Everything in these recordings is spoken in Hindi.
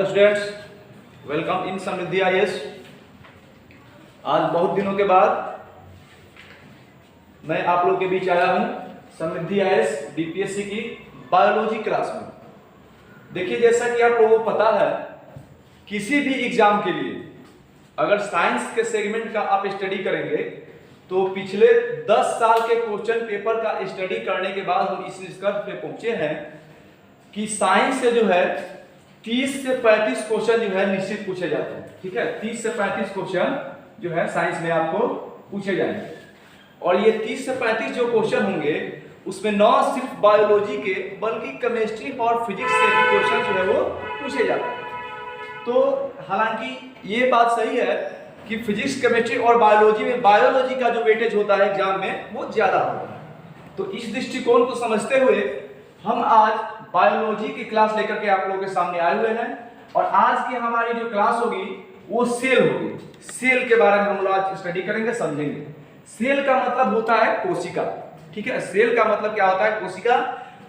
Hello students, welcome in Samriddhi IAS. आज बहुत दिनों के बाद मैं आप लोगों के बीच आया हूं समृद्धि आईएएस बीपीएससी की बायोलॉजी क्लास में। देखिए, जैसा कि आप लोगों को पता है, किसी भी एग्जाम के लिए अगर साइंस के सेगमेंट का आप स्टडी करेंगे तो पिछले 10 साल के क्वेश्चन पेपर का स्टडी करने के बाद हम इस निष्कर्ष पे पहुंचे हैं कि साइंस से जो है 30 से 35 क्वेश्चन जो है निश्चित पूछे जाते हैं। ठीक है, 30 से 35 क्वेश्चन जो है साइंस में आपको पूछे जाएंगे और ये 30 से 35 जो क्वेश्चन होंगे उसमें न सिर्फ बायोलॉजी के बल्कि केमिस्ट्री और फिजिक्स से भी क्वेश्चन जो है वो पूछे जाते हैं। तो हालांकि ये बात सही है कि फिजिक्स, केमिस्ट्री और बायोलॉजी में बायोलॉजी का जो वेटेज होता है एग्जाम में वो ज्यादा होता है। तो इस दृष्टिकोण को समझते हुए हम आज बायोलॉजी की क्लास लेकर के आप लोगों के सामने आए हुए हैं और आज की हमारी जो क्लास होगी वो सेल होगी। सेल के बारे में हम लोग आज स्टडी करेंगे, समझेंगे। सेल का मतलब होता है कोशिका। ठीक है, सेल का मतलब क्या होता है? कोशिका।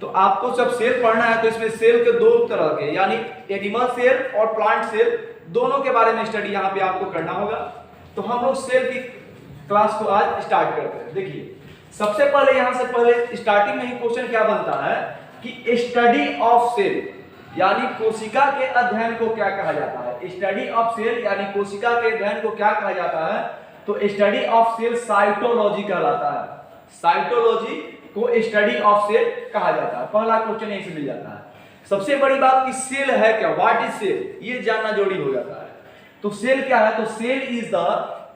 तो आपको जब सेल पढ़ना है तो इसमें सेल के दो तरह के, यानी एनिमल सेल और प्लांट सेल, दोनों के बारे में स्टडी यहाँ पे आपको करना होगा। तो हम लोग सेल की क्लास को आज स्टार्ट करते हैं। देखिए, सबसे पहले यहाँ से पहले स्टार्टिंग में ही क्वेश्चन क्या बनता है कि स्टडी ऑफ सेल यानी कोशिका के अध्ययन को क्या कहा जाता है? स्टडी ऑफ सेल यानी कोशिका के अध्ययन को क्या कहा जाता है? तो स्टडी ऑफ सेल साइटोलॉजी कहलाता है। साइटोलॉजी को स्टडी ऑफ सेल कहा जाता है। पहला क्वेश्चन यहीं से मिल जाता है। सबसे बड़ी बात कि सेल है क्या, व्हाट इज सेल, ये जानना जरूरी हो जाता है। तो सेल क्या है? तो cell is the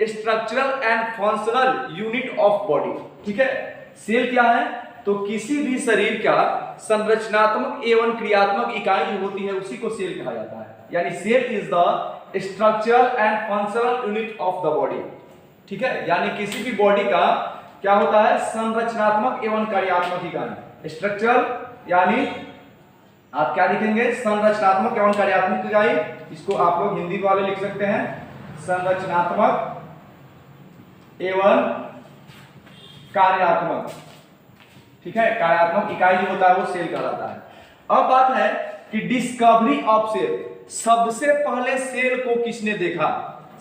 structural and functional unit of body. ठीक है, सेल क्या है? तो किसी भी शरीर का संरचनात्मक एवं क्रियात्मक इकाई जो होती है उसी को सेल कहा जाता है। यानी cell is the structural and functional unit of the body. ठीक है, यानी किसी भी बॉडी का क्या होता है? संरचनात्मक एवं कार्यात्मक इकाई। स्ट्रक्चरल यानी आप क्या लिखेंगे? संरचनात्मक एवं कार्यात्मक इकाई। इसको आप लोग हिंदी वाले लिख सकते हैं संरचनात्मक एवं कार्यात्मक। ठीक है, कार्यात्मक इकाई जो होता है वो सेल कहलाता है। अब बात है कि डिस्कवरी ऑफ सेल, सबसे पहले सेल को किसने देखा?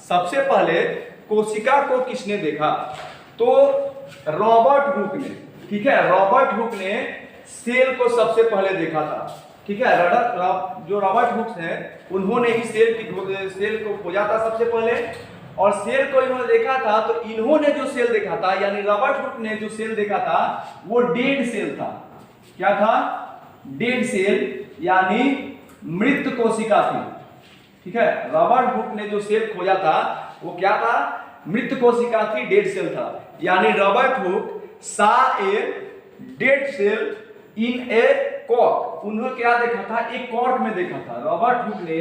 सबसे पहले कोशिका को किसने देखा? तो रॉबर्ट हुक ने। ठीक है, रॉबर्ट हुक ने सेल को सबसे पहले देखा था। ठीक है, जो रॉबर्ट हुक हैं उन्होंने ही सेल को खोजा था सबसे पहले और सेल को इन्होंने देखा था। तो इन्होंने जो सेल देखा था यानी रॉबर्ट हुक ने जो सेल देखा था वो डेड सेल था। क्या था? डेड सेल यानी मृत कोशिका थी। ठीक है, रॉबर्ट हुक ने जो सेल खोजा था वो क्या था? मृत कोशिका थी, डेड सेल था। यानी Robert Hooke saw a dead cell in a cork. उन्होंने क्या देखा था? एक कॉर्क में देखा था। रॉबर्ट हुक ने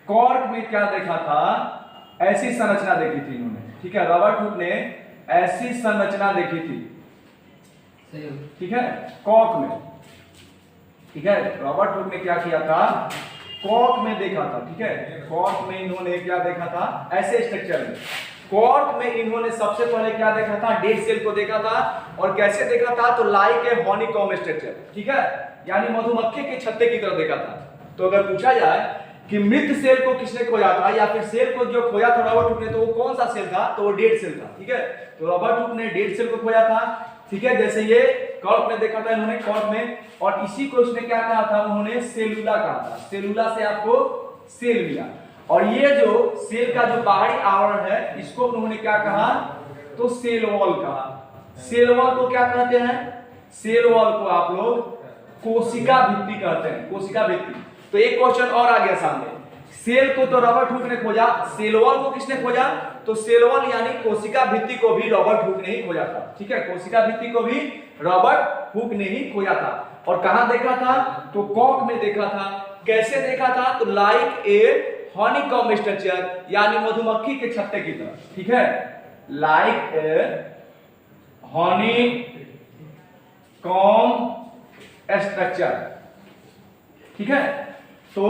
कॉर्क में क्या देखा था? ऐसी संरचना देखी थी इन्होंने। ठीक है, रॉबर्ट हुक ने ऐसी संरचना देखी थी। ठीक है, कॉर्क में। ठीक है, रॉबर्ट हुक ने क्या किया था? कॉर्क में देखा था। ठीक है, कॉर्क में इन्होंने क्या देखा था? ऐसे स्ट्रक्चर में। कॉर्क में इन्होंने सबसे पहले क्या देखा था? डेड सेल को देखा था। और कैसे देखा था? तो लाइक ए हनीकॉम्ब स्ट्रक्चर। ठीक है, यानी मधुमक्खी के छत्ते की तरह देखा था। तो अगर पूछा जाए कि मृत सेल को किसने खोजा था या फिर सेल को जो खोजा था रॉबर्ट हुक ने, तो वो कौन सा सेल था? तो वो डेड सेल था। ठीक है, तो रॉबर्ट हुक ने डेड सेल को खोजा था। ठीक है, जैसे ये कॉर्क में देखा था इन्होंने, कॉर्क में, और इसी को इसने क्या कहा था? उन्होंने सेलुला कहा था। सेलुला से आपको सेल मिला। और ये जो सेल का जो बाहरी आवरण है इसको उन्होंने क्या कहा? तो सेल वॉल कहा। सेल वॉल को क्या कहते हैं? सेल वॉल को आप लोग कोशिका भित्ति कहते हैं। कोशिका भित्ति। तो एक क्वेश्चन और आ गया सामने। सेल को तो रॉबर्ट हुक ने खोजा, सेल वॉल को किसने खोजा? तो सेल वॉल यानी कोशिका भित्ति को भी रॉबर्ट हुक ने ही खोजा था। ठीक है, कोशिका भित्ति को भी रॉबर्ट हुक ने ही खोजा था। और कहां देखा था? तो कॉर्क में देखा था। कैसे देखा था? तो लाइक ए हनीकॉम्ब स्ट्रक्चर यानी मधुमक्खी के छत्ते की तरह। ठीक है, लाइक ए हनीकॉम्ब स्ट्रक्चर। ठीक है, तो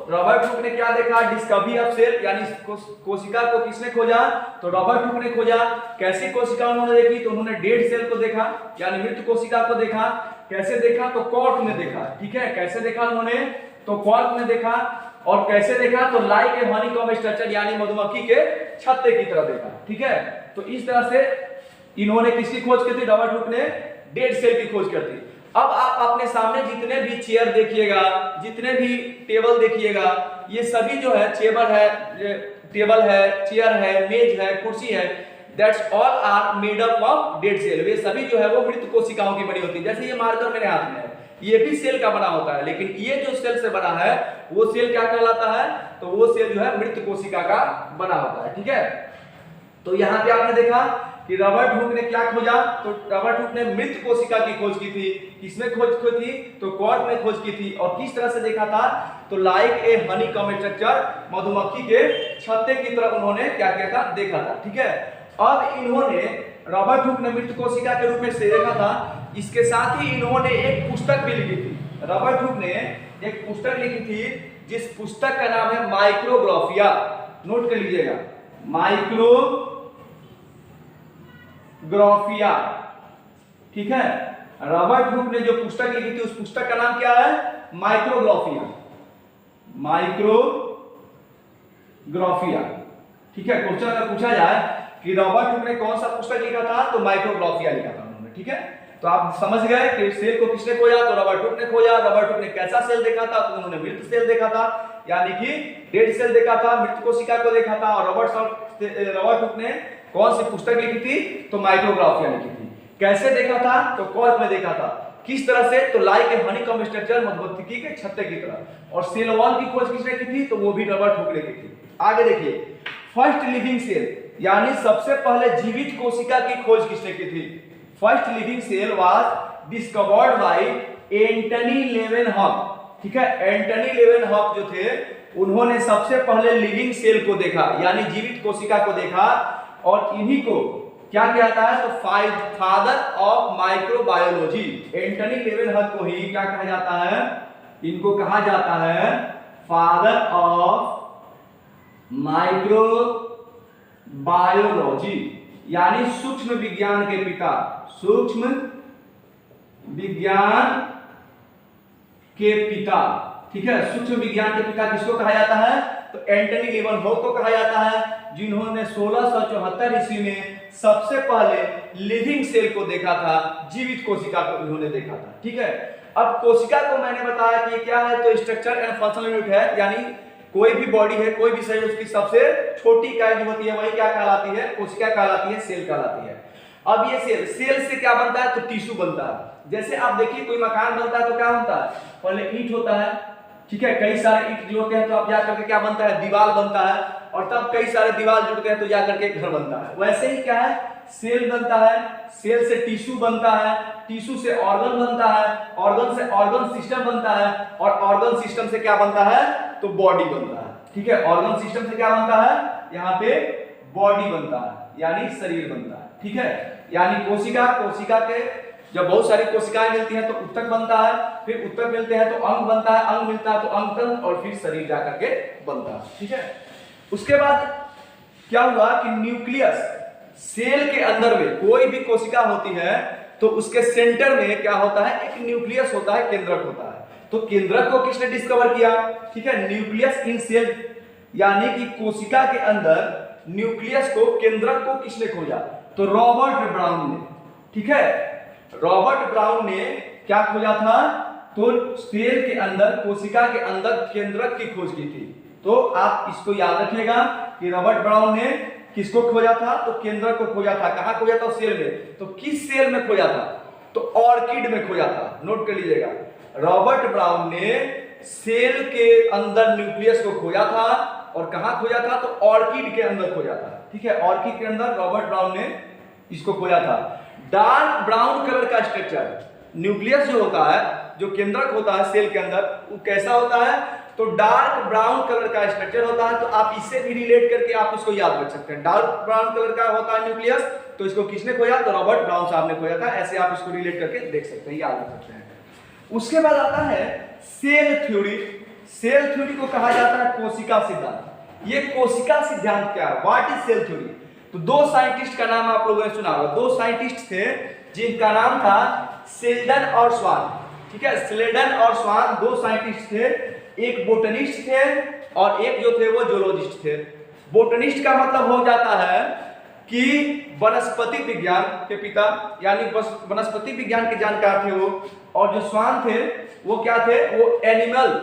रॉबर्ट हुक ने क्या देखा? डिस्कवरी ऑफ सेल यानी कोशिका को किसने खोजा? तो रॉबर्ट हुक ने खोजा। कैसी कोशिका उन्होंने देखी? तो उन्होंने डेड सेल को देखा यानी मृत कोशिका को देखा। कैसे देखा? तो कॉर्क में देखा। ठीक है, कैसे देखा उन्होंने? तो कॉर्क में देखा। और कैसे देखा, तो लाइक ए हनीकॉम्ब स्ट्रक्चर यानी मधुमक्खी के छत्ते की तरह देखा। ठीक है, तो इस तरह से इन्होंने किसकी खोज की थी, रॉबर्ट हुक ने डेड सेल की खोज कर दी। अब आप अपने सामने जितने भी चेयर देखिएगा, जितने भी टेबल देखिएगा, ये सभी जो है टेबल है, चेयर है, मेज है, कुर्सी है, that's all are made up of dead cell. वे सभी जो है वो मृत कोशिकाओं की बनी होती है। जैसे ये मार्कर मेरे हाथ में है, ये भी सेल का बना होता है, लेकिन ये जो सेल से बना है वो सेल क्या कहलाता है, तो वो सेल जो है मृत कोशिका का बना होता है। ठीक है, तो यहाँ पे आपने देखा कि रॉबर्ट हुक ने क्या खोजा, तो रॉबर्ट हुक ने मृत कोशिका की खोज की थी। किसमें खोज की थी, तो कॉर्क में खोज की थी। और किस तरह से देखा था, तो लाइक ए हनीकॉम्ब स्ट्रक्चर, मधुमक्खी के छत्ते की तरह उन्होंने क्या किया था, देखा था। ठीक है, अब इन्होंने रॉबर्ट हुक ने मृत कोशिका के रूप में से देखा था, इसके साथ ही इन्होंने एक पुस्तक भी लिखी थी। रॉबर्ट हुक ने एक पुस्तक लिखी थी जिस पुस्तक का नाम है माइक्रोग्राफिया। नोट कर लीजिएगा, माइक्रोग्राफिया। ठीक है, रॉबर्ट हुक ने जो पुस्तक लिखी थी उस पुस्तक का नाम क्या है, माइक्रोग्राफिया। माइक्रोग्राफिया। ठीक है, क्वेश्चन अगर पूछा जाए कि रॉबर्ट हुक ने कौन सा पुस्तक लिखा था, तो माइक्रोग्राफिया लिखा था उन्होंने। ठीक है, तो आप समझ गए कि सेल को किसने खोजा, तो रॉबर्ट हुक ने खोजा। रॉबर्ट हुक ने कैसा सेल देखा था, तो उन्होंने मृत सेल देखा था, यानी कि डेड सेल देखा था, मृत कोशिका को देखा था। और रॉबर्ट हुक ने कौन सी पुस्तक लिखी थी, तो माइक्रोग्राफिया लिखी थी। कैसे देखा था, तो कॉर्क में देखा था। किस तरह से, तो लाइक ए हनीकॉम्ब स्ट्रक्चर, मधुमक्खी के छत्ते की तरह। और सेल वॉल की खोज किसने की थी, तो वो भी रॉबर्ट हुक ने की थी। आगे देखिए, फर्स्ट लिविंग सेल यानी सबसे पहले जीवित कोशिका की खोज किसने की थी। First living cell was discovered by Antonie Leeuwenhoek. ठीक है, एंटनी लेवेनहॉक जो थे उन्होंने सबसे पहले लिविंग सेल को देखा, यानी जीवित कोशिका को देखा। और इन्हीं को क्या कहता है, तो फादर ऑफ माइक्रोबायोलॉजी। एंटनी लेवेनहॉक को ही क्या कहा जाता है, इनको कहा जाता है फादर ऑफ माइक्रोबायोलॉजी, यानी सूक्ष्म विज्ञान के पिता। सूक्ष्म विज्ञान के पिता। ठीक है, सूक्ष्म विज्ञान के पिता किसको कहा जाता है, तो एंटनी लेवेनहॉक को कहा जाता है, जिन्होंने 1674 ईस्वी में सबसे पहले लिविंग सेल को देखा था, जीवित कोशिका को उन्होंने देखा था। ठीक है, अब कोशिका को मैंने बताया कि क्या है, तो स्ट्रक्चर एंड फंक्शनल यूनिट है, यानी कोई भी बॉडी है, कोई भी शरीर, उसकी सबसे छोटी इकाई जो होती है वही क्या कहलाती है, कोशिका कहलाती है, सेल कहलाती है। अब ये सेल से क्या बनता है, तो टिश्यू बनता है। जैसे आप देखिए कोई मकान बनता है तो क्या बनता है, पहले ईंट होता है। ठीक है, कई सारे ईंट जोड़ते हैं तो अब जाकर के क्या बनता है, दीवार बनता है। और तब कई सारे दीवार जुड़ते हैं तो जाकर के घर बनता है। वैसे ही क्या है, सेल बनता है, सेल से टिश्यू बनता है, टिश्यू से ऑर्गन बनता है, ऑर्गन से ऑर्गन सिस्टम बनता है, और ऑर्गन सिस्टम से क्या बनता है, तो बॉडी बनता है। ठीक है, ऑर्गन सिस्टम से क्या बनता है, यहाँ पे बॉडी बनता है, यानी शरीर बनता है। ठीक है, यानी कोशिका के जब बहुत सारी कोशिकाएं मिलती हैं तो उत्तक बनता है, फिर उत्तक मिलते हैं तो अंग बनता है, अंग मिलता है तो अंगतंत्र, और फिर शरीर जाकर के बनता है। ठीक है, उसके बाद क्या हुआ कि न्यूक्लियस, सेल के अंदर में कोई भी कोशिका होती है तो उसके सेंटर में क्या होता है, एक न्यूक्लियस होता है, केंद्रक होता है। तो केंद्रक को किसने डिस्कवर किया, ठीक है, न्यूक्लियस इन सेल, यानी कि कोशिका के अंदर न्यूक्लियस को, केंद्रक को किसने खोजा, तो रॉबर्ट ब्राउन ने। ठीक है, रॉबर्ट ब्राउन ने क्या खोजा था, तो सेल के अंदर, कोशिका के अंदर केंद्रक की खोज की थी। तो आप इसको याद रखिएगा कि रॉबर्ट ब्राउन ने किसको खोजा था, तो केंद्रक को खोजा था। कहां खोजा था, सेल में। तो किस सेल में खोजा था, तो ऑर्किड में खोजा था। नोट कर लीजिएगा, रॉबर्ट ब्राउन ने सेल के अंदर न्यूक्लियस को खोजा था, और कहां खोजा था, तो ऑर्किड के अंदर खोजा था। ठीक है, ऑर्किड के अंदर रॉबर्ट ब्राउन ने इसको खोजा था। डार्क ब्राउन कलर का स्ट्रक्चर, न्यूक्लियस जो होता है, जो केंद्रक होता है सेल के अंदर, वो कैसा होता है, तो डार्क ब्राउन कलर का स्ट्रक्चर होता है। तो आप इससे भी रिलेट करके आप इसको याद रख सकते हैं। डार्क ब्राउन कलर का होता है न्यूक्लियस, तो इसको किसने खोजा, तो रॉबर्ट ब्राउन साहब ने खोजा था। ऐसे आप इसको रिलेट करके देख सकते हैं, याद रख सकते हैं। उसके बाद आता है सेल थ्योरी। सेल थ्योरी को कहा जाता है कोशिका सिद्धांत। ये कोशिका सिद्धांत क्या है, व्हाट इज सेल थ्योरी। तो दो साइंटिस्ट का नाम आप लोगों ने सुना होगा, दो साइंटिस्ट थे जिनका नाम था शेल्डन और स्वान। ठीक है, शेल्डन और स्वान दो साइंटिस्ट थे, एक बोटनिस्ट थे और एक जो थे वो जूलॉजिस्ट थे। बोटनिस्ट का मतलब हो जाता है कि वनस्पति विज्ञान के पिता, यानी वनस्पति विज्ञान के जानकार थे वो। और जो स्वान थे वो क्या थे, वो एनिमल,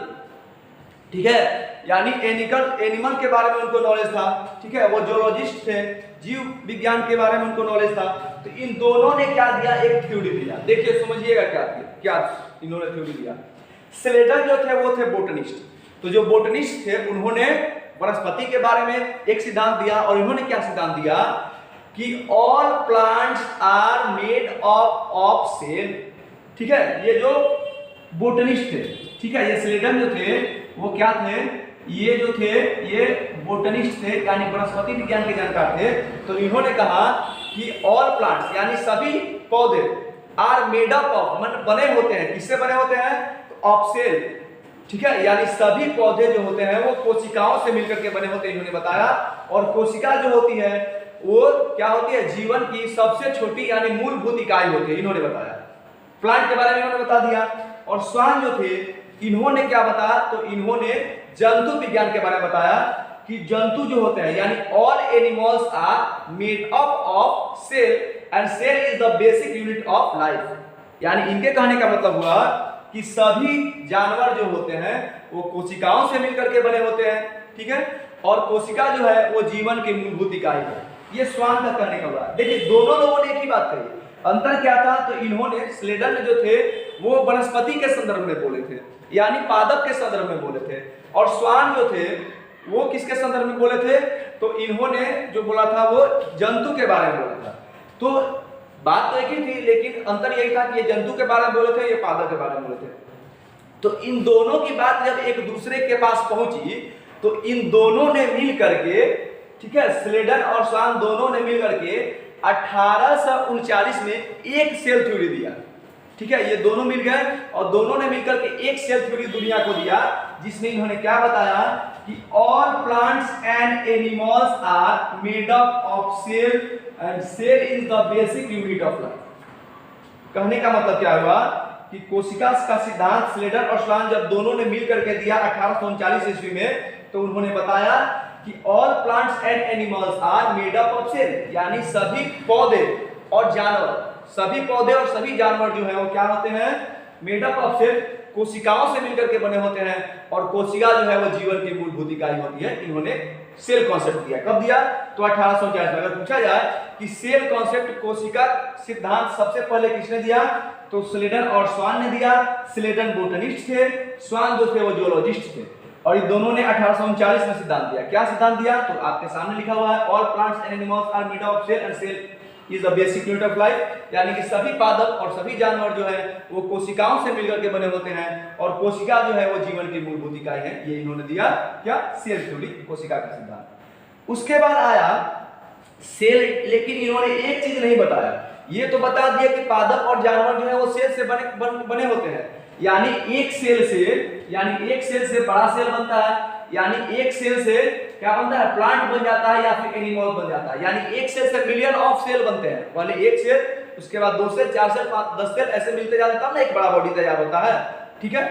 ठीक है, यानी एनिमल के बारे में उनको नॉलेज था, ठीक है, वो जूलॉजिस्ट थे, जीव विज्ञान के बारे में उनको नॉलेज था। तो इन दोनों ने क्या दिया, एक थ्योरी दिया। देखिए समझिएगा क्या इन्होंने थ्योरी दिया। स्लेडन जो थे वो थे बोटनिस्ट। तो जो बोटनिस्ट थे उन्होंने वनस्पति के बारे में एक सिद्धांत दिया, और इन्होंने क्या सिद्धांत दिया कि all plants are made of cell, ठीक है। ये जो बोटनिस्ट थे, ठीक है, ये स्लेडन जो थे वो क्या थे, ये जो थे ये बोटनिस्ट थे, यानी वनस्पति विज्ञान के जानकार थे। तो इन्होंने कहा कि ऑल प्लांट्स यानी सभी पौधे आर मेड अप ऑफ, बने होते हैं, किससे बने होते हैं, तो ऑफ सेल, ठीक है, यानी सभी पौधे जो होते हैं वो कोशिकाओं से मिलकर के बने होते हैं, इन्होंने बताया। और कोशिका जो होती है वो क्या होती है, जीवन की सबसे छोटी यानी मूलभूत इकाई होती है, इन्होंने बताया। प्लांट के बारे में इन्होंने बता दिया। और स्वान जो थे इन्होंने क्या बताया, तो इन्होंने जंतु विज्ञान के बारे में बताया कि जंतु जो होते हैं यानी all animals are made up of cell and cell is the basic unit of life. यानी इनके कहने का मतलब हुआ कि सभी जानवर जो होते हैं वो कोशिकाओं से मिलकर के बने होते हैं, ठीक है, और कोशिका जो है वो जीवन की मूलभूत इकाई है। ये स्वान का कहने का हुआ। देखिए दोनों लोगों ने एक ही बात कही, अंतर क्या था, तो इन्होंने स्लेडन जो थे वो वनस्पति के संदर्भ में बोले थे, यानी पादप के संदर्भ में बोले थे, और स्वान जो थे वो किसके संदर्भ में बोले थे, तो इन्होंने जो बोला था वो जंतु के बारे में बोला था। तो बात तो एक ही थी, लेकिन अंतर यही था कि ये जंतु के बारे में बोले थे, ये पादप के बारे में बोले थे। तो इन दोनों की बात जब एक दूसरे के पास पहुंची तो इन दोनों ने मिल करके, ठीक है, स्लेडन और स्वान दोनों ने मिल करके 1839 में एक सेल थ्योरी दिया, ठीक है। ये दोनों मिल गए और दोनों ने मिलकर के एक सेल थ्योरी दुनिया को दिया, जिसमें इन्होंने क्या बताया कि all plants and animals are made up of cell and cell is the basic unit of life. कहने का मतलब क्या हुआ कि कोशिका का सिद्धांत स्लेडन और स्वान जब दोनों ने मिल करके दिया 1839 ईस्वी में, तो उन्होंने बताया कि all plants and animals are made up of cell, यानी सभी पौधे और जानवर, सभी पौधे और सभी जानवर जो है वो क्या होते हैं, मेड अप ऑफ सेल, कोशिकाओं से मिलकर के बने होते हैं, और कोशिका जो है वो जीवन की मूलभूत इकाई होती है। इन्होंने सेल कॉन्सेप्ट दिया, कब दिया, तो 1840 में। अगर पूछा जाए कि सेल कॉन्सेप्ट, कोशिका सिद्धांत सबसे पहले किसने दिया, तो स्लेडन और स्वान ने दिया। स्लेडन बोटनिस्ट थे, स्वान जो थे वो जूलॉजिस्ट थे, और ये दोनों ने 1839 में सिद्धांत दिया। क्या सिद्धांत दिया, तो आपके सामने लिखा हुआ है, all plants and animals are made of cell and cell is the basic unit of life, यानी कि सभी पादप और सभी जानवर जो है वो कोशिकाओं से मिलकर के बने होते हैं, और कोशिका जो है वो जीवन की मूलभूत इकाई है। ये इन्होंने दिया क्या, सेल थ्योरी, कोशिका का सिद्धांत। उसके बाद आया सेल, लेकिन इन्होंने एक चीज नहीं बताया, ये तो बता दिया कि पादप और जानवर जो है वो सेल से बने होते हैं, यानी एक सेल से बड़ा सेल बनता है, यानी एक सेल से क्या बनता है, प्लांट बन जाता है या फिर एनिमल बन जाता है। यानी एक सेल से मिलियन ऑफ सेल बनते हैं, वाले एक सेल, उसके बाद 2 सेल, 4 सेल, 5, 10 सेल, ऐसे मिलते जाते तब ना एक बड़ा बॉडी तैयार होता है, ठीक है।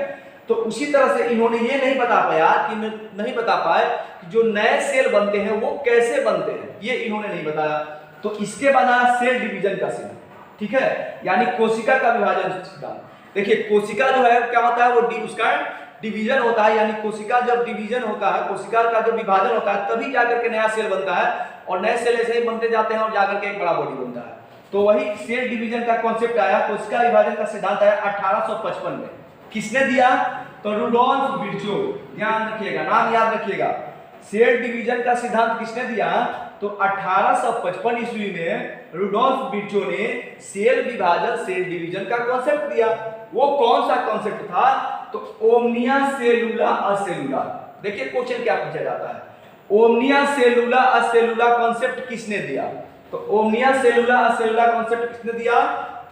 तो उसी तरह से इन्होंने ये नहीं बता पाए कि जो नए सेल बनते हैं वो कैसे बनते हैं, ये इन्होंने नहीं बताया। तो इसके बाद आया सेल डिवीजन का सिद्धांत, ठीक है, यानी कोशिका का विभाजन सिद्धांत। देखिए कोशिका जो है क्या होता है, वो उसका डिवीजन होता है, यानी कोशिका जब डिवीजन होता है, कोशिका का जब विभाजन होता है, तभी जाकर के नया सेल बनता है, और नए सेल ऐसे ही बनते जाते हैं और जाकर के एक बड़ा बॉडी बनता है। तो वही सेल डिवीजन का कॉन्सेप्ट आया, कोशिका विभाजन का सिद्धांत आया 1855 में। किसने दिया, तो रुडोल्फ विर्चो, ध्यान रखिएगा, नाम याद रखिएगा। सेल डिवीजन का सिद्धांत किसने दिया, तो 1855 ईस्वी में रुडोल्फ विर्चो ने सेल विभाजन, सेल डिवीजन का कॉन्सेप्ट दिया। वो कौन सा कॉन्सेप्ट था, तो ओमनिया सेलुला असेलुला। देखिए क्वेश्चन क्या पूछा जाता है, ओमनिया सेलुला असेलुला कॉन्सेप्ट किसने दिया, तो ओमनिया सेलुला असेलुला कॉन्सेप्ट किसने दिया,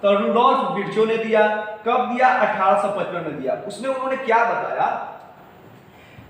तो रुडोल्फ विर्चो ने दिया। कब दिया, 1855 में दिया। उसमें उन्होंने क्या बताया,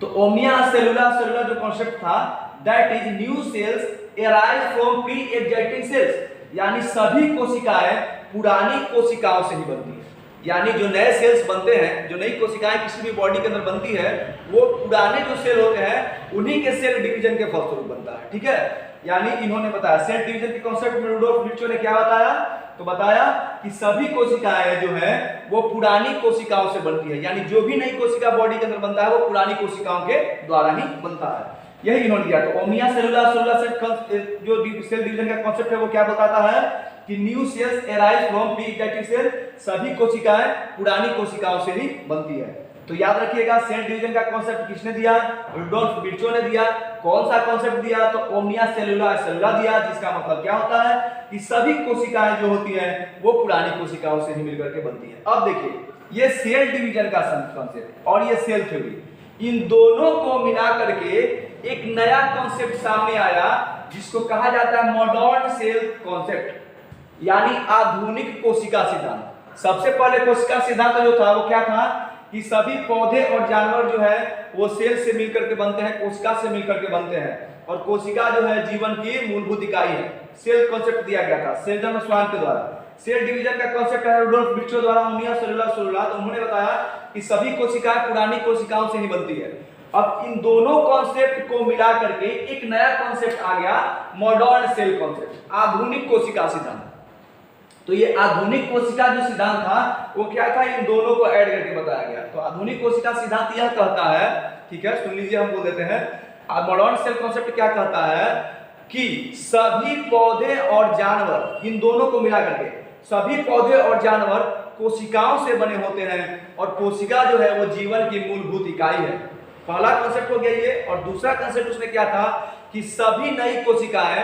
तो ओमनिया सेलुला असेलुला जो कॉन्सेप्ट था, that is new cells arise from pre existing cells, यानी सभी कोशिकाएं पुरानी कोशिकाओं से ही बनती है। यानी जो नए सेल्स बनते हैं, जो नई कोशिकाएं किसी भी बॉडी के अंदर बनती है, वो पुराने जो सेल होते हैं उन्हीं के सेल डिवीजन के फलस्वरूप बनता है। ठीक है, यानी इन्होंने बताया सेल डिवीजन के कॉन्सेप्ट में रुडोल्फ विर्चो ने क्या बताया, तो बताया कि सभी कोशिकाएं जो है वो पुरानी कोशिकाओं से बनती है, यानी जो भी नई कोशिका बॉडी के अंदर बनता है वो पुरानी कोशिकाओं के द्वारा ही बनता है। यही इन्होंने दिया। तो ओमिया सेलुलर जो सेल डिवीजन का कॉन्सेप्ट है वो क्या बताता है कि new cells arise from preexisting cell, सभी कोशिकाएं पुरानी कोशिकाओं से ही बनती है। तो याद रखिएगा सेल डिवीजन का कॉन्सेप्ट किसने दिया, रुडोल्फ विर्चो ने दिया। कौन सा कॉन्सेप्ट दिया, तो ओमनिया सेलुला दिया, जिसका मतलब क्या होता है कि सभी कोशिकाएं जो होती हैं वो पुरानी कोशिकाओं से ही मिलकर के बनती है। अब देखिए ये सेल डिवीजन का कॉन्सेप्ट और ये सेल थ्योरी, इन दोनों को मिला करके एक नया कॉन्सेप्ट सामने आया जिसको कहा जाता है मॉडर्न सेल कॉन्सेप्ट, यानी आधुनिक कोशिका सिद्धांत। सबसे पहले कोशिका सिद्धांत जो था वो क्या था कि सभी पौधे और जानवर जो है वो सेल से मिलकर के बनते हैं, कोशिका से मिलकर के बनते हैं, और कोशिका जो है जीवन की मूलभूत इकाई है। सेल कॉन्सेप्ट दिया गया था सेल्डन स्वान के द्वारा। सेल डिवीजन का कॉन्सेप्ट है रुडोल्फ विर्चो द्वारा, ओमिया सेलुलर। तो उन्होंने बताया कि सभी कोशिकाएं पुरानी कोशिकाओं से ही बनती है। अब इन दोनों कॉन्सेप्ट को मिला करके एक नया कॉन्सेप्ट आ गया मॉडर्न सेल कॉन्सेप्ट, आधुनिक कोशिका सिद्धांत। तो ये आधुनिक कोशिका जो सिद्धांत था वो क्या था, इन दोनों को ऐड करके बताया गया। तो आधुनिक कोशिका सिद्धांत यह कहता है, ठीक है सुन लीजिए, हम बोल देते हैं मॉडर्न सेल कॉन्सेप्ट क्या कहता है कि सभी पौधे और जानवर, इन दोनों को मिला करके सभी पौधे और जानवर कोशिकाओं से बने होते हैं, और कोशिका जो है वो जीवन की मूलभूत इकाई है। पहला कॉन्सेप्ट हो गया ये। और दूसरा कॉन्सेप्ट उसने क्या था कि सभी नई कोशिकाएं,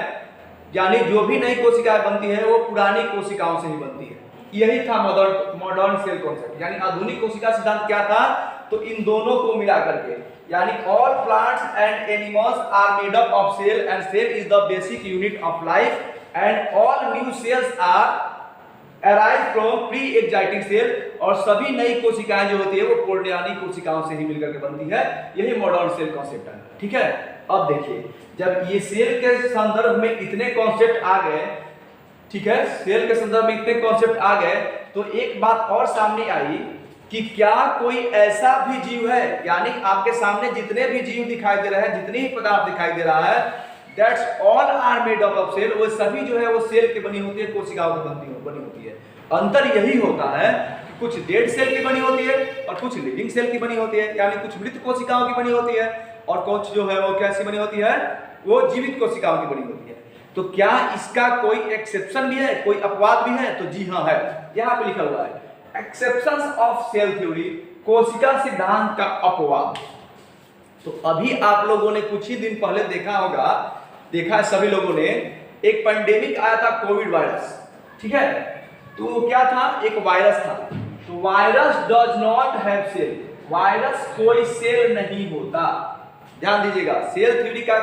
यानी जो भी नई कोशिकाएं बनती है वो पुरानी कोशिकाओं से ही बनती है। यही था मॉडर्न सेल कॉन्सेप्ट, यानी आधुनिक कोशिका सिद्धांत क्या था, तो इन दोनों को मिला करके, यानी all plants and animals are made up of cell and cell is the basic unit of life and all new cells are arise from preexisting cell, और सभी नई कोशिकाएं जो होती है वो पुरानी कोशिकाओं से ही मिलकर के बनती है। यही मॉडर्न सेल कॉन्सेप्ट है। ठीक है, अब देखिए जब ये सेल के संदर्भ में इतने कॉन्सेप्ट आ गए, ठीक है, सेल के संदर्भ में इतने कॉन्सेप्ट आ गए, तो एक बात और सामने आई कि क्या कोई ऐसा भी जीव है, यानी आपके सामने जितने भी जीव दिखाई दे रहे हैं, जितने ही पदार्थ दिखाई दे रहा है, that's all are made up of cell, वो सभी जो है वो सेल की बनी होती है, कोशिकाओं की बनी होती है। अंतर यही होता है कि कुछ डेड सेल की बनी होती है और कुछ लिविंग सेल की बनी होती है, यानी कुछ मृत कोशिकाओं की बनी होती है और कुछ जो है वो कैसी बनी होती है, वो जीवित कोशिकाओं की बनी होती है। तो क्या इसका कोई एक्सेप्शन भी है, कोई अपवाद भी है, तो जी हाँ है। यहाँ पे लिखा हुआ है एक्सेप्शंस ऑफ सेल थ्योरी, कोशिका सिद्धांत का अपवाद। तो अभी आप लोगों ने कुछ ही दिन पहले देखा है सभी लोगों ने, एक पैंडेमिक आया था कोविड वायरस, ठीक है। तो क्या था, एक वायरस था। तो virus does not have cell, virus कोई सेल नहीं होता। ध्यान दीजिएगा, सेल थ्योरी का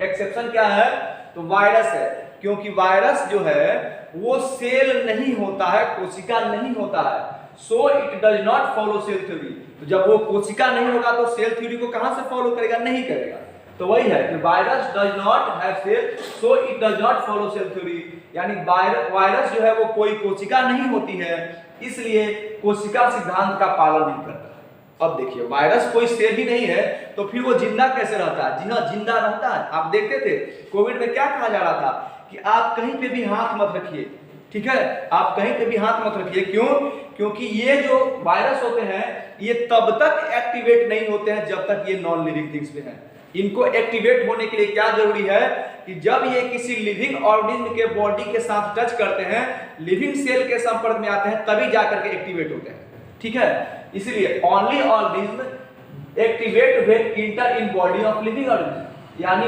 एक्सेप्शन क्या है, तो वायरस है, क्योंकि वायरस जो है वो सेल नहीं होता है, कोशिका नहीं होता है। So it does not follow cell theory. तो जब वो कोशिका नहीं होगा तो सेल थ्योरी को कहां से फॉलो करेगा, नहीं करेगा। तो वही है कि virus does not have cell, so it does not follow cell theory, यानी वायरस जो है वो कोई कोशिका नहीं होती है, इसलिए कोशिका सिद्धांत का पालन नहीं करता। अब देखिए वायरस कोई सेल ही नहीं है तो फिर वो जिंदा कैसे रहता है? जी हाँ, जिंदा रहता है। आप देखते थे कोविड में क्या कहा जा रहा था कि आप कहीं पे भी हाथ मत रखिए, ठीक है, आप कहीं पे भी हाथ मत रखिए। क्यों? क्योंकि ये जो वायरस होते हैं ये तब तक एक्टिवेट नहीं होते हैं जब तक ये नॉन लिविंग थिंग्स में है। इनको एक्टिवेट होने के लिए क्या जरूरी है कि जब ये किसी लिविंग ऑर्गेनिज्म के बॉडी के साथ टच करते हैं, लिविंग सेल के संपर्क में आते हैं, तभी जाकर के एक्टिवेट होते हैं, ठीक है। इसलिए only organism activate when inter in body of living organism, यानी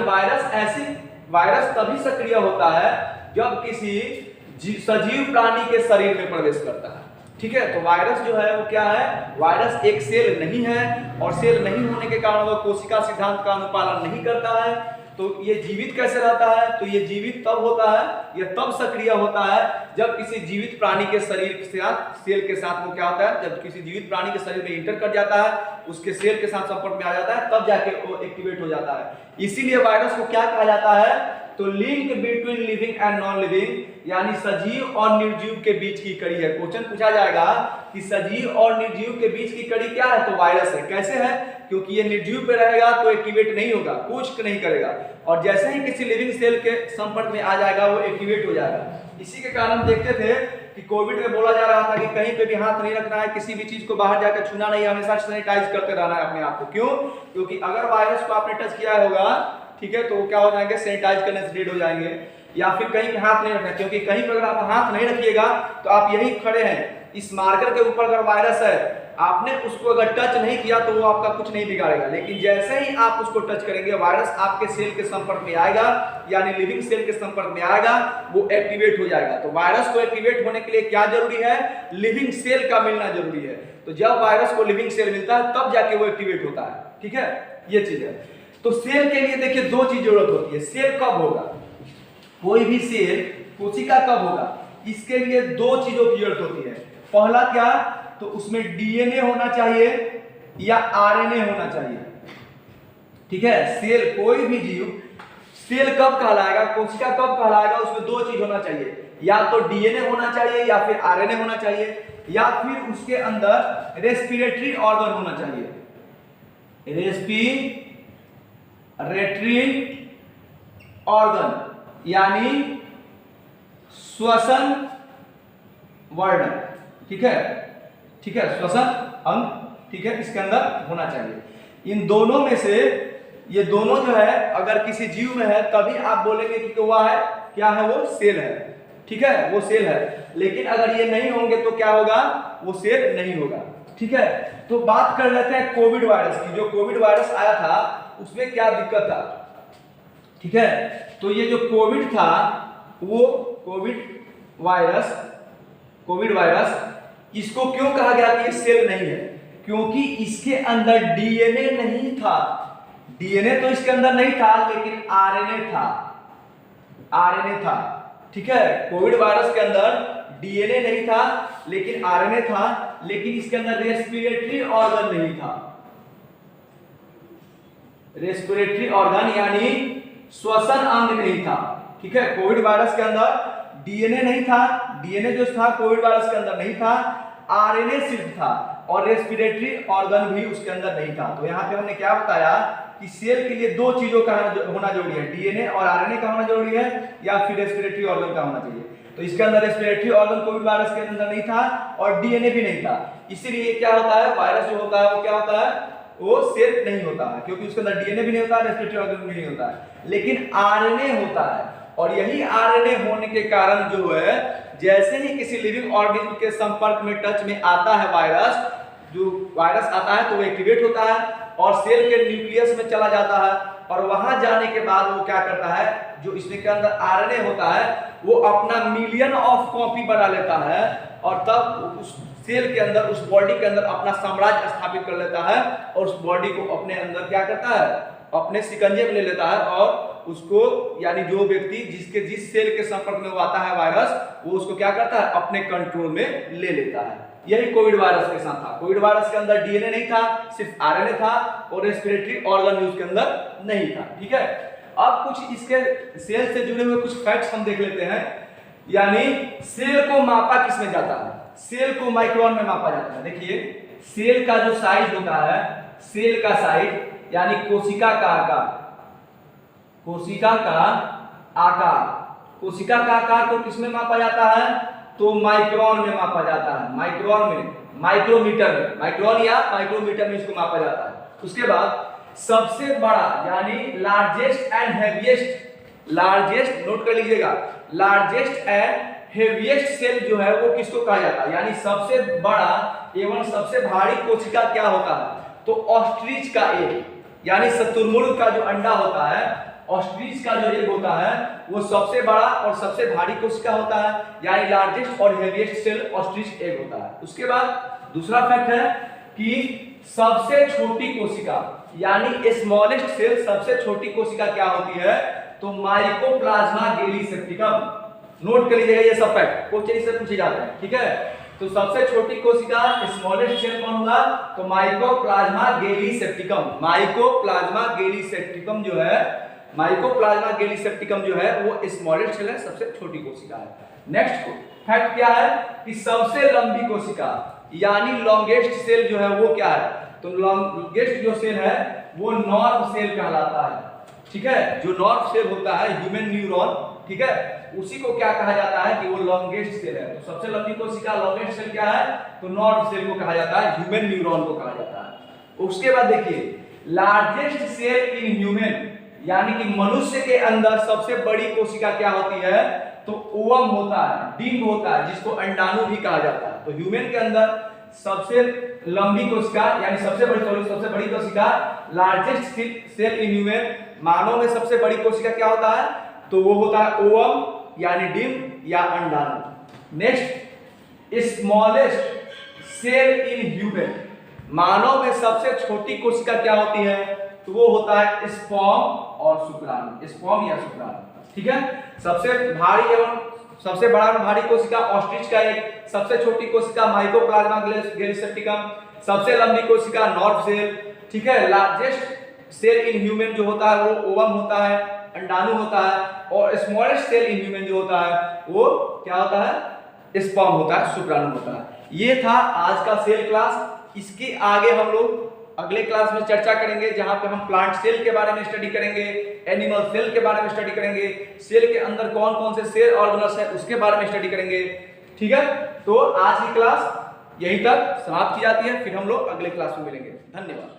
वायरस तभी सक्रिय होता है जब किसी सजीव प्राणी के शरीर में प्रवेश करता है, ठीक है। तो वायरस जो है वो क्या है, वायरस एक सेल नहीं है, और सेल नहीं होने के कारण वो कोशिका सिद्धांत का अनुपालन नहीं करता है। तो ये जीवित कैसे रहता है? तो ये जीवित तब होता है, ये तब सक्रिय होता है जब किसी जीवित प्राणी के शरीर के साथ, सेल के साथ वो क्या होता है, जब किसी जीवित प्राणी के शरीर में इंटर कर जाता है, उसके सेल के साथ संपर्क में आ जाता है, तब जाके वो एक्टिवेट हो जाता है। इसीलिए वायरस को क्या कहा जाता है तो link between living and non living यानी सजीव और निर्जीव के बीच की कड़ी है। क्वेश्चन पूछा जाएगा कि सजीव और निर्जीव के बीच की कड़ी क्या है, तो वायरस है। कैसे है, क्योंकि ये निर्जीव पे रहेगा तो एक्टिवेट नहीं होगा, कुछ नहीं करेगा, और जैसे ही किसी लिविंग सेल के संपर्क में आ जाएगा वो एक्टिवेट हो जाएगा। इसी के कारण देखते थे कि कोविड में बोला जा रहा था कि कहीं पे भी हाथ नहीं रखना है, किसी भी चीज को बाहर जाकर छूना नहीं है, हमेशा सैनिटाइज करते रहना है अपने आप को। क्यों, क्योंकि अगर वायरस को आपने टच किया होगा, ठीक है, तो वो क्या हो जाएंगे, सैनिटाइज करने से डेड हो जाएंगे। या फिर कहीं पे हाथ नहीं रखना, क्योंकि कहीं पर अगर आप हाथ नहीं रखिएगा तो आप यही खड़े हैं, इस मार्कर के ऊपर अगर वायरस है, आपने उसको अगर टच नहीं किया तो वो आपका कुछ नहीं बिगाड़ेगा, लेकिन जैसे ही आप उसको टच करेंगे वायरस आपके सेल के संपर्क में आएगा, यानी लिविंग सेल के संपर्क में आएगा, वो एक्टिवेट हो जाएगा। तो वायरस को एक्टिवेट होने के लिए क्या जरूरी है, लिविंग सेल का मिलना जरूरी है। तो जब वायरस को लिविंग सेल मिलता है तब जाके वो एक्टिवेट होता है, ठीक है, ये चीज है। तो सेल के लिए देखिए दो चीज जरूरत होती है। सेल कब होगा, कोई भी सेल कोशिका कब होगा, इसके लिए दो चीजों की जरूरत होती है। पहला क्या, तो उसमें डीएनए होना चाहिए या आरएनए होना चाहिए, ठीक है। सेल, कोई भी जीव सेल कब कहलाएगा, कोशिका कब कहलाएगा, उसमें दो चीज होना चाहिए, या तो डीएनए होना चाहिए या फिर आरएनए होना चाहिए, या फिर उसके अंदर रेस्पिरेटरी ऑर्गन होना चाहिए, रेस्पिरेटरी ऑर्गन यानी श्वसन वर्णक, ठीक है, ठीक है, श्वसन अंग, ठीक है, इसके अंदर होना चाहिए। इन दोनों में से ये दोनों जो है अगर किसी जीव में है तभी आप बोलेंगे कि वह है, क्या है, वो सेल है, ठीक है, वो सेल है। लेकिन अगर ये नहीं होंगे तो क्या होगा, वो सेल नहीं होगा, ठीक है। तो बात कर लेते हैं कोविड वायरस की। जो कोविड वायरस आया था उसमें क्या दिक्कत था, ठीक है। तो ये जो कोविड था वो कोविड वायरस इसको क्यों कहा गया कि ये सेल नहीं है, क्योंकि इसके अंदर डीएनए नहीं था। डीएनए तो इसके अंदर नहीं था लेकिन आरएनए था, ठीक है। कोविड वायरस के अंदर डीएनए नहीं था लेकिन आरएनए था, लेकिन इसके अंदर रेस्पिरेटरी ऑर्गन नहीं था। रेस्पिरेटरी ऑर्गन यानी श्वसन अंग नहीं था, ठीक है। कोविड वायरस के अंदर डीएनए नहीं था, डीएनए जो था कोविड वायरस के अंदर नहीं था, आरएनए सिर्फ था, और रेस्पिरेटरी ऑर्गन भी उसके अंदर नहीं था। तो यहाँ पे हमने क्या बताया कि सेल के लिए दो चीजों का होना जरूरी है, डीएनए और आरएनए का होना जरूरी है, या फिर रेस्पिरेटरी ऑर्गन का होना चाहिए। तो इसके अंदर रेस्पिरेटरी ऑर्गन कोविड वायरस के अंदर नहीं था और डीएनए भी नहीं था, इसीलिए क्या होता है, वायरस जो होता है वो क्या होता है, वो सेल नहीं होता है, क्योंकि उसके अंदर डीएनए भी नहीं होता, रेस्पिरेटरी ऑर्गन भी नहीं होता है, लेकिन आरएनए होता है। और यही आरएनए होने के कारण जो है, जैसे ही किसी लिविंग ऑर्गेनिज्म के संपर्क में, टच में आता है वायरस, जो वायरस आता है तो वो एक्टिवेट होता है और सेल के न्यूक्लियस में चला जाता है, और वहां जाने के बाद वो क्या करता है, जो इसमें के अंदर आरएनए होता है वो अपना मिलियन ऑफ कॉपी बना लेता है, और तब उस सेल के अंदर, उस बॉडी के अंदर अपना साम्राज्य स्थापित कर लेता है, और उस बॉडी को अपने अंदर क्या करता है, अपने शिकंजे में ले लेता है, और उसको, यानी जो व्यक्ति जिस सेल के संपर्क में वो आता है वायरस, वो उसको क्या करता है, अपने कंट्रोल में ले लेता है। यही कोविड वायरस के साथ था। कोविड वायरस के अंदर डीएनए नहीं था, सिर्फ आरएनए था, और रेस्पिरेटरी ऑर्गन भी उसके अंदर नहीं था, ठीक है। अब कुछ इसके सेल से जुड़े हुए कुछ फैक्ट्स हम देख लेते हैं। यानी सेल को मापा किसमें जाता है, सेल को माइक्रोन में मापा जाता है। देखिए सेल का जो साइज होता है, सेल का साइज यानी कोशिका का आकार, कोशिका का आकार को किसमें मापा जाता है, तो माइक्रोन में मापा जाता है, माइक्रोन में, माइक्रोमीटर में, माइक्रोन या माइक्रोमीटर में इसको मापा जाता है। उसके बाद सबसे बड़ा यानी largest and heaviest, largest note कर लीजिएगा, लार्जेस्ट एंड हेवीएस्ट सेल जो है वो किसको कहा जाता है, यानी सबसे बड़ा एवं सबसे भारी कोशिका क्या होता है, तो ऑस्ट्रिच का एग, यानी शुतुरमुर्ग का जो अंडा होता है, ऑस्ट्रिच का जो एग होता है वो सबसे बड़ा और सबसे भारी कोशिका होता है, यानी लार्जेस्ट और हेवीएस्ट सेल ऑस्ट्रिच एग होता है। उसके बाद दूसरा फैक्ट है कि सबसे छोटी कोशिका यानी स्मॉलेस्ट सेल, सबसे छोटी कोशिका क्या होती है, तो माइकोप्लाज्मा गैलीसेप्टिकम। नोट कर लीजिएगा ये सब फैक्ट, क्वेश्चन से पूछे जाते हैं, ठीक है। तो सबसे छोटी कोशिका स्मॉलेस्ट सेल कौन होगा, तो माइकोप्लाज्मा गैलीसेप्टिकम। माइकोप्लाज्मा गैलीसेप्टिकम जो है माइकोप्लाज्मा गैलीसेप्टिकम जो है वो स्मॉलेस्ट सेल है, सबसे छोटी कोशिका है। नेक्स्ट फैक्ट क्या है कि सबसे लंबी कोशिका यानी लॉन्गेस्ट सेल जो है वो क्या है, तो लॉन्गेस्ट जो सेल है वो नर्व सेल कहलाता है। ठीक है, जो नर्व सेल होता है ह्यूमन न्यूरॉन, ठीक है, उसी को क्या कहा जाता है कि वो लॉन्गेस्ट सेल है। तो सबसे लंबी कोशिका लॉन्गेस्ट सेल क्या है, तो नर्व सेल को कहा जाता है, ह्यूमन न्यूरॉन को कहा जाता है। उसके बाद देखिए लार्जेस्ट सेल इन ह्यूमन यानी कि मनुष्य के अंदर सबसे बड़ी कोशिका क्या होती है, तो ओवम होता है, डिंब होता है, जिसको अंडाणु भी कहा जाता है। तो ह्यूमन के अंदर सबसे लंबी कोशिका यानी सबसे बड़ी कोशिका लार्जेस्ट सेल इन ह्यूमन, मानव में सबसे बड़ी कोशिका क्या होता है, तो वो होता है ओवम यानी डिंब या अंडाणु। Next smallest cell in human, मानव में सबसे छोटी कोशिका क्या होती है, तो वो होता है स्पर्म और शुक्राणु, स्पर्म या शुक्राणु। ठीक है, सबसे भारी एवं सबसे बड़ा और भारी कोशिका ऑस्ट्रिच का एक, सबसे छोटी कोशिका माइकोप्लाज्मा गैलीसेप्टिकम, सबसे लंबी कोशिका नर्व सेल। ठीक है, लार्जेस्ट सेल इन ह्यूमन जो होता है वो ओवम होता है, अंडाणु होता है, और स्मॉलेस्ट सेल इन ह्यूमन जो होता है वो क्या होता है, स्पर्म होता है, शुक्राणु होता है। ये था आज का सेल क्लास। इसके आगे हम लोग अगले क्लास में चर्चा करेंगे, जहां पे हम प्लांट सेल के बारे में स्टडी करेंगे, एनिमल सेल के बारे में स्टडी करेंगे, सेल के अंदर कौन कौन से सेल ऑर्गेनल्स है उसके बारे में स्टडी करेंगे। ठीक है, तो आज की क्लास यहीं तक समाप्त की जाती है, फिर हम लोग अगले क्लास में मिलेंगे। धन्यवाद।